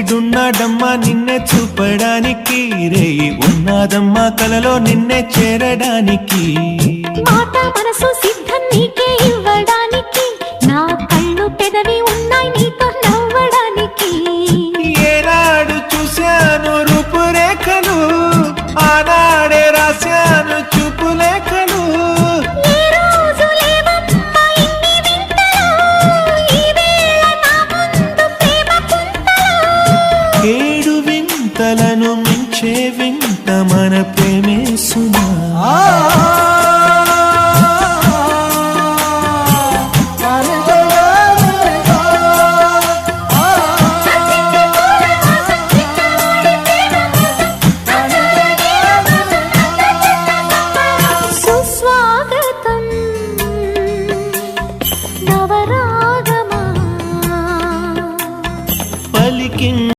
డున్నాడమ్మా నిన్నే చూపడానికి, రేయి ఉన్నాదమ్మా కలలో నిన్నే చేరడానికి. మాట మనసు సిద్ధం నీకే ఇవ్వడానికి, నా కళ్ళు పెదవి ఉన్నాయి నీతో నవ్వడానికి. ఏనాడు చూశాను రూపురేఖలు, ఆనాడే రాశాను చూపులేఖలు. ఏ రోజు లేవమ్మా ఇన్ని వింతలు, ఈ వేళ నా ముందు ప్రేమ పుంతలు. ఏడు వింతలను మించే వింత మన ప్రేమే